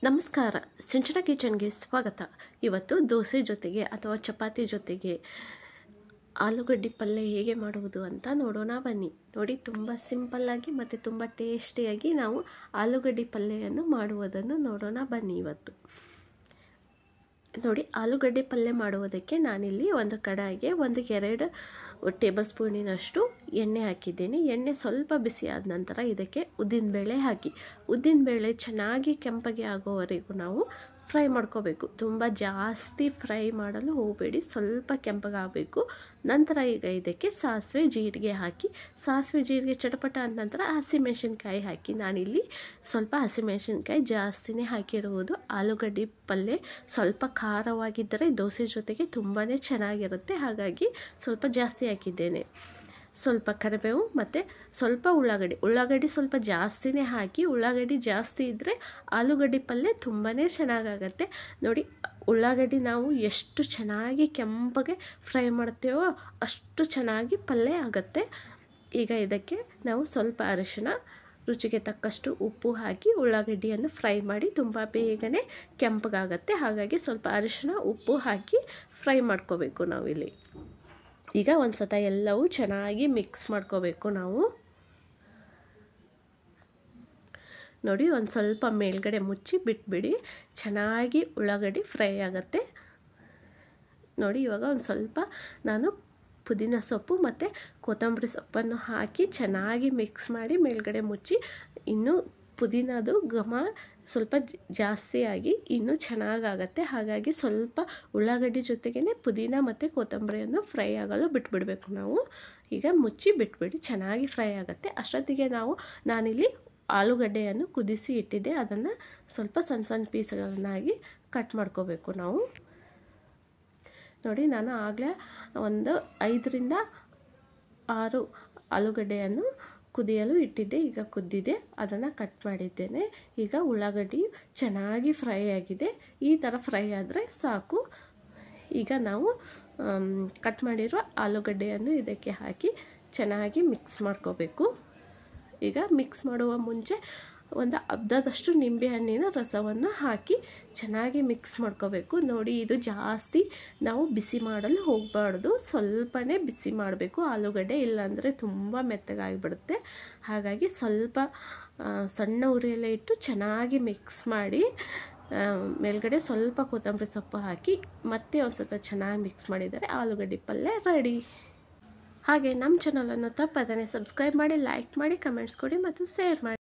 ನಮಸ್ಕಾರ, ಸಿಂಚನ ಕಿಚನ್ಗೆ ಸ್ವಾಗತ. ಇವತ್ತು ದೋಸೆ ಜೊತೆಗೆ ಅಥವಾ ಚಪಾತಿ ಜೊತೆಗೆ ಆಲೂಗಡ್ಡೆ ಪಲ್ಯ ಹೇಗೆ ಮಾಡುವುದು ಅಂತ ನೋಡೋಣ ಬನ್ನಿ. ನೋಡಿ, ತುಂಬ ಸಿಂಪಲ್ಲಾಗಿ ಮತ್ತು ತುಂಬ ಟೇಸ್ಟಿಯಾಗಿ ನಾವು ಆಲೂಗಡ್ಡೆ ಪಲ್ಯವನ್ನು ಮಾಡುವುದನ್ನು ನೋಡೋಣ ಬನ್ನಿ. ಇವತ್ತು ನೋಡಿ, ಆಲೂಗಡ್ಡೆ ಪಲ್ಯ ಮಾಡುವುದಕ್ಕೆ ನಾನಿಲ್ಲಿ ಒಂದು ಕಡಾಯಿಗೆ 1-2 ಟೇಬಲ್ ಸ್ಪೂನಿನಷ್ಟು ಎಣ್ಣೆ ಹಾಕಿದ್ದೇನೆ. ಎಣ್ಣೆ ಸ್ವಲ್ಪ ಬಿಸಿ ಆದ ನಂತರ ಇದಕ್ಕೆ ಉದ್ದಿನಬೇಳೆ ಹಾಕಿ, ಉದ್ದಿನಬೇಳೆ ಚೆನ್ನಾಗಿ ಕೆಂಪಗೆ ಆಗೋವರೆಗೂ ನಾವು ಫ್ರೈ ಮಾಡ್ಕೋಬೇಕು. ತುಂಬ ಜಾಸ್ತಿ ಫ್ರೈ ಮಾಡಲು ಹೋಗಬೇಡಿ, ಸ್ವಲ್ಪ ಕೆಂಪಗಾಗಬೇಕು. ನಂತರ ಈಗ ಇದಕ್ಕೆ ಸಾಸಿವೆ ಜೀರಿಗೆ ಹಾಕಿ, ಸಾಸಿವೆ ಜೀರಿಗೆ ಚಟಪಟ ಆದ ನಂತರ ಹಸಿಮೆಣಸಿನ್ಕಾಯಿ ಹಾಕಿ. ನಾನಿಲ್ಲಿ ಸ್ವಲ್ಪ ಹಸಿಮೆಣಸಿನ್ಕಾಯಿ ಜಾಸ್ತಿನೇ ಹಾಕಿರುವುದು. ಆಲೂಗಡ್ಡೆ ಪಲ್ಯ ಸ್ವಲ್ಪ ಖಾರವಾಗಿದ್ದರೆ ದೋಸೆ ಜೊತೆಗೆ ತುಂಬಾ ಚೆನ್ನಾಗಿರುತ್ತೆ, ಹಾಗಾಗಿ ಸ್ವಲ್ಪ ಜಾಸ್ತಿ ಹಾಕಿದ್ದೇನೆ. ಸ್ವಲ್ಪ ಕರಿಬೇವು ಮತ್ತು ಸ್ವಲ್ಪ ಉಳ್ಳಾಗಡ್ಡಿ ಸ್ವಲ್ಪ ಜಾಸ್ತಿನೇ ಹಾಕಿ. ಉಳ್ಳಾಗಡ್ಡಿ ಜಾಸ್ತಿ ಇದ್ದರೆ ಆಲೂಗಡ್ಡೆ ಪಲ್ಯ ತುಂಬಾ ಚೆನ್ನಾಗಾಗತ್ತೆ. ನೋಡಿ, ಉಳ್ಳಾಗಡ್ಡಿ ನಾವು ಎಷ್ಟು ಚೆನ್ನಾಗಿ ಕೆಂಪಗೆ ಫ್ರೈ ಮಾಡ್ತೇವೋ ಅಷ್ಟು ಚೆನ್ನಾಗಿ ಪಲ್ಯ ಆಗುತ್ತೆ. ಈಗ ಇದಕ್ಕೆ ನಾವು ಸ್ವಲ್ಪ ಅರಿಶಿನ, ರುಚಿಗೆ ತಕ್ಕಷ್ಟು ಉಪ್ಪು ಹಾಕಿ ಉಳ್ಳಾಗಡ್ಡಿಯನ್ನು ಫ್ರೈ ಮಾಡಿ ತುಂಬ ಬೇಗನೆ ಕೆಂಪಗಾಗತ್ತೆ. ಹಾಗಾಗಿ ಸ್ವಲ್ಪ ಅರಿಶಿನ ಉಪ್ಪು ಹಾಕಿ ಫ್ರೈ ಮಾಡ್ಕೋಬೇಕು ನಾವಿಲ್ಲಿ. ಈಗ ಒಂದು ಸತ ಎಲ್ಲವೂ ಚೆನ್ನಾಗಿ ಮಿಕ್ಸ್ ಮಾಡ್ಕೋಬೇಕು ನಾವು. ನೋಡಿ, ಒಂದು ಸ್ವಲ್ಪ ಮೇಲ್ಗಡೆ ಮುಚ್ಚಿ ಬಿಟ್ಬಿಡಿ, ಚೆನ್ನಾಗಿ ಉಳ್ಳಾಗಡ್ಡಿ ಫ್ರೈ ಆಗುತ್ತೆ. ನೋಡಿ, ಇವಾಗ ಒಂದು ಸ್ವಲ್ಪ ನಾನು ಪುದೀನ ಸೊಪ್ಪು ಮತ್ತು ಕೊತ್ತಂಬರಿ ಸೊಪ್ಪನ್ನು ಹಾಕಿ ಚೆನ್ನಾಗಿ ಮಿಕ್ಸ್ ಮಾಡಿ ಮೇಲ್ಗಡೆ ಮುಚ್ಚಿ, ಇನ್ನೂ ಪುದೀನದು ಘಮ ಸ್ವಲ್ಪ ಜಾಸ್ತಿಯಾಗಿ ಇನ್ನೂ ಚೆನ್ನಾಗಾಗತ್ತೆ. ಹಾಗಾಗಿ ಸ್ವಲ್ಪ ಉಳ್ಳಾಗಡ್ಡಿ ಜೊತೆಗೇ ಪುದೀನ ಮತ್ತು ಕೊತ್ತಂಬರಿಯನ್ನು ಫ್ರೈ ಆಗಲು ಬಿಟ್ಬಿಡಬೇಕು ನಾವು. ಈಗ ಮುಚ್ಚಿ ಬಿಟ್ಬಿಡಿ, ಚೆನ್ನಾಗಿ ಫ್ರೈ ಆಗುತ್ತೆ. ಅಷ್ಟೊತ್ತಿಗೆ ನಾನಿಲ್ಲಿ ಆಲೂಗಡ್ಡೆಯನ್ನು ಕುದಿಸಿ ಇಟ್ಟಿದ್ದೆ, ಅದನ್ನು ಸ್ವಲ್ಪ ಸಣ್ಣ ಸಣ್ಣ ಪೀಸ್ಗಳನ್ನಾಗಿ ಕಟ್ ಮಾಡ್ಕೋಬೇಕು ನಾವು. ನೋಡಿ, ನಾನು ಆಗಲೇ ಒಂದು 5-6 ಆಲೂಗಡ್ಡೆಯನ್ನು ಕುದಿಯಲು ಇಟ್ಟಿದ್ದೆ. ಈಗ ಕುದ್ದಿದೆ, ಅದನ್ನು ಕಟ್ ಮಾಡಿದ್ದೇನೆ. ಈಗ ಉಳ್ಳಾಗಡ್ಡಿ ಚೆನ್ನಾಗಿ ಫ್ರೈ ಆಗಿದೆ. ಈ ಥರ ಫ್ರೈ ಆದರೆ ಸಾಕು. ಈಗ ನಾವು ಕಟ್ ಮಾಡಿರೋ ಆಲೂಗಡ್ಡೆಯನ್ನು ಇದಕ್ಕೆ ಹಾಕಿ ಚೆನ್ನಾಗಿ ಮಿಕ್ಸ್ ಮಾಡ್ಕೋಬೇಕು. ಈಗ ಮಿಕ್ಸ್ ಮಾಡುವ ಮುಂಚೆ ಒಂದು ಅರ್ಧದಷ್ಟು ನಿಂಬೆಹಣ್ಣಿನ ರಸವನ್ನು ಹಾಕಿ ಚೆನ್ನಾಗಿ ಮಿಕ್ಸ್ ಮಾಡ್ಕೋಬೇಕು. ನೋಡಿ, ಇದು ಜಾಸ್ತಿ ನಾವು ಬಿಸಿ ಮಾಡಲು ಹೋಗಬಾರ್ದು, ಸ್ವಲ್ಪನೇ ಬಿಸಿ ಮಾಡಬೇಕು ಆಲೂಗಡ್ಡೆ, ಇಲ್ಲಾಂದರೆ ತುಂಬ ಮೆತ್ತಗಾಗಿಬಿಡುತ್ತೆ. ಹಾಗಾಗಿ ಸ್ವಲ್ಪ ಸಣ್ಣ ಉರಿಯಲ್ಲೇ ಇಟ್ಟು ಚೆನ್ನಾಗಿ ಮಿಕ್ಸ್ ಮಾಡಿ ಮೇಲ್ಗಡೆ ಸ್ವಲ್ಪ ಕೊತ್ತಂಬರಿ ಸೊಪ್ಪು ಹಾಕಿ ಮತ್ತೆ ಒಂದು ಸ್ವಲ್ಪ ಚೆನ್ನಾಗಿ ಮಿಕ್ಸ್ ಮಾಡಿದರೆ ಆಲೂಗಡ್ಡೆ ಪಲ್ಯ ರೆಡಿ. ಹಾಗೆ ನಮ್ಮ ಚಾನಲನ್ನು ತಪ್ಪದೇ ಸಬ್ಸ್ಕ್ರೈಬ್ ಮಾಡಿ, ಲೈಕ್ ಮಾಡಿ, ಕಮೆಂಟ್ಸ್ ಕೊಡಿ ಮತ್ತು ಶೇರ್ ಮಾಡಿ.